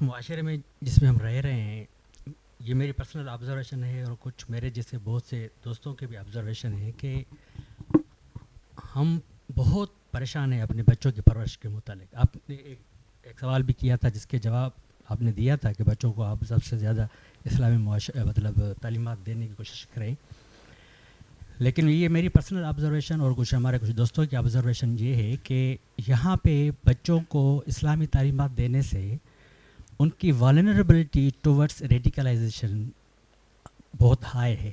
جس معاشرے میں جس میں ہم رہ رہے ہیں، یہ میری پرسنل آبزرویشن ہے اور کچھ میرے جیسے بہت سے دوستوں کے بھی آبزرویشن ہے کہ ہم بہت پریشان ہیں اپنے بچوں کی پرورش کے متعلق. آپ نے ایک سوال بھی کیا تھا جس کے جواب آپ نے دیا تھا کہ بچوں کو آپ سب سے زیادہ اسلامی مطلب تعلیمات دینے کی کوشش کریں. لیکن یہ میری پرسنل آبزرویشن اور کچھ دوستوں کی آبزرویشن یہ ہے کہ یہاں پہ بچوں کو اسلامی تعلیمات دینے سے ان کی والنریبلٹی ٹورڈس ریڈیکلائزیشن بہت ہائی ہے.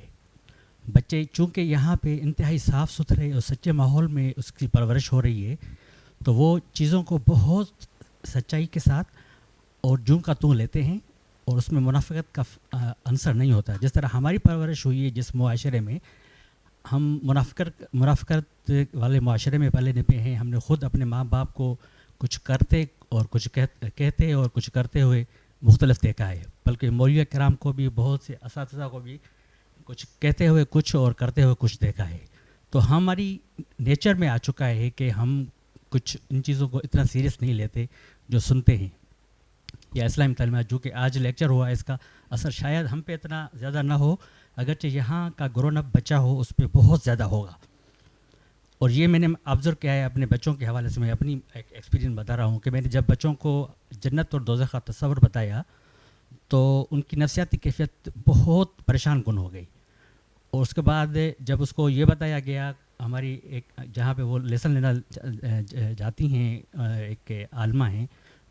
بچے چونکہ یہاں پہ انتہائی صاف ستھرے اور سچے ماحول میں اس کی پرورش ہو رہی ہے تو وہ چیزوں کو بہت سچائی کے ساتھ اور جوں کا توں لیتے ہیں اور اس میں منافقت کا عنصر نہیں ہوتا. جس طرح ہماری پرورش ہوئی ہے جس معاشرے میں ہم منافقت والے معاشرے میں پلے نپے ہیں، ہم نے خود اپنے ماں باپ کو کچھ کرتے اور کچھ کہتے اور کچھ کرتے ہوئے مختلف دیکھا ہے. بلکہ مولوی کرام کو بھی بہت سے اساتذہ کو بھی کچھ کہتے ہوئے کچھ اور کرتے ہوئے کچھ دیکھا ہے. تو ہماری نیچر میں آ چکا ہے کہ ہم کچھ ان چیزوں کو اتنا سیریس نہیں لیتے جو سنتے ہیں. یا اسلامی تعلیمات جو کہ آج لیکچر ہوا ہے اس کا اثر شاید ہم پہ اتنا زیادہ نہ ہو، اگرچہ یہاں کا گرون اپ بچہ ہو اس پہ بہت زیادہ ہوگا. اور یہ میں نے آبزرو کیا ہے اپنے بچوں کے حوالے سے. میں اپنی ایک ایکسپیرینس بتا رہا ہوں کہ میں نے جب بچوں کو جنت اور دوزخ کا تصور بتایا تو ان کی نفسیاتی کیفیت بہت پریشان کن ہو گئی. اور اس کے بعد جب اس کو یہ بتایا گیا، ہماری ایک جہاں پہ وہ لیسن لینا جاتی ہیں، ایک عالمہ ہیں،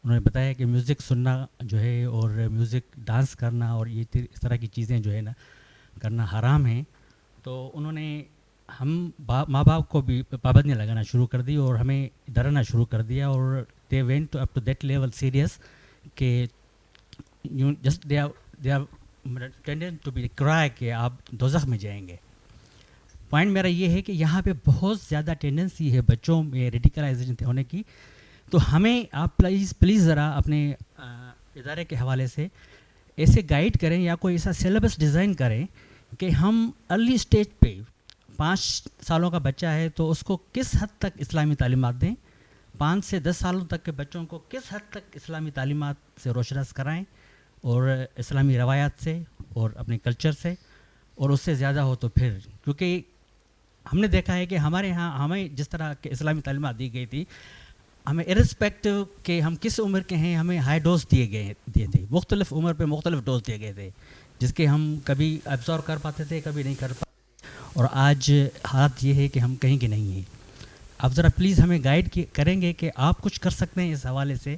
انہوں نے بتایا کہ میوزک سننا جو ہے اور میوزک ڈانس کرنا اور یہ اس طرح کی چیزیں جو ہے نا کرنا حرام ہیں. تو انہوں نے ہم ماں باپ کو بھی پابندیاں لگانا شروع کر دی اور ہمیں ڈرانا شروع کر دیا. اور they went up to that level serious کہ just they are tending to be کرائے کہ آپ دوزخ میں جائیں گے. پوائنٹ میرا یہ ہے کہ یہاں پہ بہت زیادہ ٹینڈنسی ہے بچوں میں ریڈیکلائزیشن ہونے کی. تو ہمیں آپ پلیز ذرا اپنے ادارے کے حوالے سے ایسے گائیڈ کریں یا کوئی ایسا سلیبس ڈیزائن کریں کہ ہم ارلی اسٹیج پہ 5 سالوں کا بچہ ہے تو اس کو کس حد تک اسلامی تعلیمات دیں، 5 سے 10 سالوں تک کے بچوں کو کس حد تک اسلامی تعلیمات سے روشناس کرائیں اور اسلامی روایات سے اور اپنے کلچر سے، اور اس سے زیادہ ہو تو پھر. کیونکہ ہم نے دیکھا ہے کہ ہمارے ہاں ہمیں جس طرح کے اسلامی تعلیمات دی گئی تھی، ہمیں ارسپیکٹو کہ ہم کس عمر کے ہیں ہمیں ہائی ڈوز دیے تھے. مختلف عمر پہ مختلف ڈوز دیے گئے تھے جس کے ہم کبھی ایبزارو کر پاتے تھے کبھی نہیں کر پاتے. اور آج حالت یہ ہے کہ ہم کہیں کے نہیں ہیں. آپ ذرا پلیز ہمیں گائیڈ کریں گے کہ آپ کچھ کر سکتے ہیں اس حوالے سے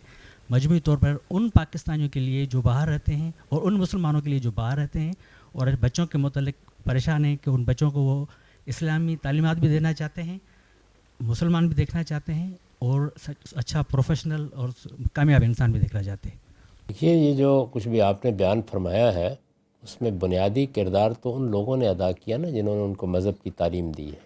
مجموعی طور پر ان پاکستانیوں کے لیے جو باہر رہتے ہیں اور ان مسلمانوں کے لیے جو باہر رہتے ہیں اور بچوں کے متعلق پریشان ہیں کہ ان بچوں کو وہ اسلامی تعلیمات بھی دینا چاہتے ہیں، مسلمان بھی دیکھنا چاہتے ہیں اور اچھا پروفیشنل اور کامیاب انسان بھی دیکھنا چاہتے ہیں. دیکھیے، یہ جو کچھ بھی آپ نے بیان فرمایا ہے اس میں بنیادی کردار تو ان لوگوں نے ادا کیا نا جنہوں نے ان کو مذہب کی تعلیم دی ہے.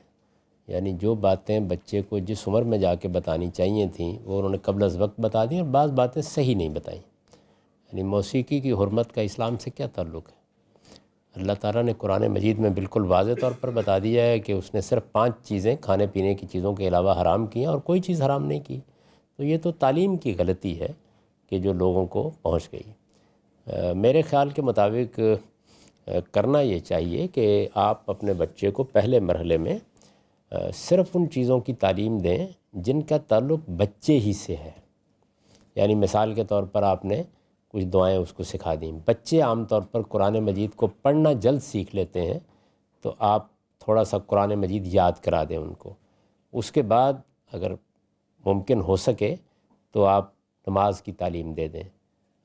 یعنی جو باتیں بچے کو جس عمر میں جا کے بتانی چاہیے تھیں وہ انہوں نے قبل از وقت بتا دیں، اور بعض باتیں صحیح نہیں بتائیں. یعنی موسیقی کی حرمت کا اسلام سے کیا تعلق ہے؟ اللہ تعالیٰ نے قرآن مجید میں بالکل واضح طور پر بتا دیا ہے کہ اس نے صرف 5 چیزیں کھانے پینے کی چیزوں کے علاوہ حرام کی ہیں اور کوئی چیز حرام نہیں کی. تو یہ تو تعلیم کی غلطی ہے کہ جو لوگوں کو پہنچ گئی. میرے خیال کے مطابق کرنا یہ چاہیے کہ آپ اپنے بچے کو پہلے مرحلے میں صرف ان چیزوں کی تعلیم دیں جن کا تعلق بچے ہی سے ہے. یعنی مثال کے طور پر آپ نے کچھ دعائیں اس کو سکھا دیں. بچے عام طور پر قرآن مجید کو پڑھنا جلد سیکھ لیتے ہیں، تو آپ تھوڑا سا قرآن مجید یاد کرا دیں ان کو. اس کے بعد اگر ممکن ہو سکے تو آپ نماز کی تعلیم دے دیں.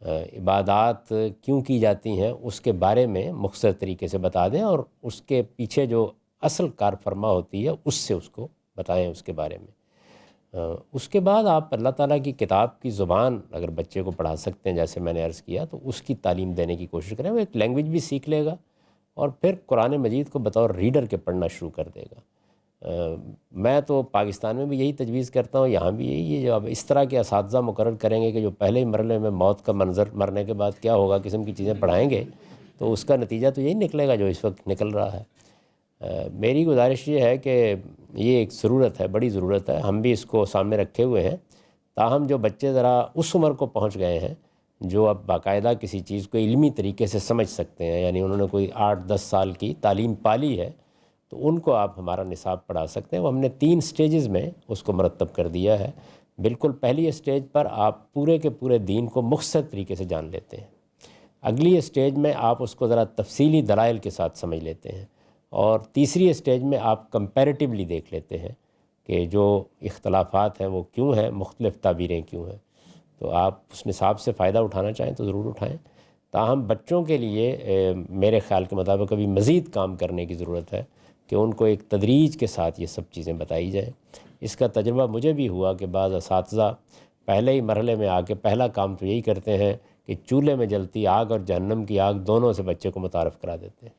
عبادات کیوں کی جاتی ہیں اس کے بارے میں مختصر طریقے سے بتا دیں، اور اس کے پیچھے جو اصل کار فرما ہوتی ہے اس سے اس کو بتائیں اس کے بارے میں. اس کے بعد آپ اللہ تعالیٰ کی کتاب کی زبان اگر بچے کو پڑھا سکتے ہیں جیسے میں نے عرض کیا، تو اس کی تعلیم دینے کی کوشش کریں. وہ ایک لینگویج بھی سیکھ لے گا اور پھر قرآن مجید کو بطور ریڈر کے پڑھنا شروع کر دے گا. میں تو پاکستان میں بھی یہی تجویز کرتا ہوں، یہاں بھی یہی ہے. جو اب اس طرح کے اساتذہ مقرر کریں گے کہ جو پہلے ہی مرحلے میں موت کا منظر، مرنے کے بعد کیا ہوگا قسم کی چیزیں پڑھائیں گے، تو اس کا نتیجہ تو یہی نکلے گا جو اس وقت نکل رہا ہے. میری گزارش یہ ہے کہ یہ ایک ضرورت ہے، بڑی ضرورت ہے. ہم بھی اس کو سامنے رکھے ہوئے ہیں. تاہم جو بچے ذرا اس عمر کو پہنچ گئے ہیں جو اب باقاعدہ کسی چیز کو علمی طریقے سے سمجھ سکتے ہیں، یعنی انہوں نے کوئی 8-10 سال کی تعلیم پالی ہے، تو ان کو آپ ہمارا نصاب پڑھا سکتے ہیں۔ وہ ہم نے 3 سٹیجز میں اس کو مرتب کر دیا ہے۔ بالکل پہلی اسٹیج پر آپ پورے کے پورے دین کو مختصر طریقے سے جان لیتے ہیں، اگلی اسٹیج میں آپ اس کو ذرا تفصیلی دلائل کے ساتھ سمجھ لیتے ہیں، اور تیسری اسٹیج میں آپ کمپیریٹیولی دیکھ لیتے ہیں کہ جو اختلافات ہیں وہ کیوں ہیں، مختلف تعبیریں کیوں ہیں۔ تو آپ اس نصاب سے فائدہ اٹھانا چاہیں تو ضرور اٹھائیں۔ تاہم بچوں کے لیے میرے خیال کے مطابق ابھی مزید کام کرنے کی ضرورت ہے کہ ان کو ایک تدریج کے ساتھ یہ سب چیزیں بتائی جائیں۔ اس کا تجربہ مجھے بھی ہوا کہ بعض اساتذہ پہلے ہی مرحلے میں آ کے پہلا کام تو یہی کرتے ہیں کہ چولہے میں جلتی آگ اور جہنم کی آگ دونوں سے بچے کو متعارف کرا دیتے ہیں۔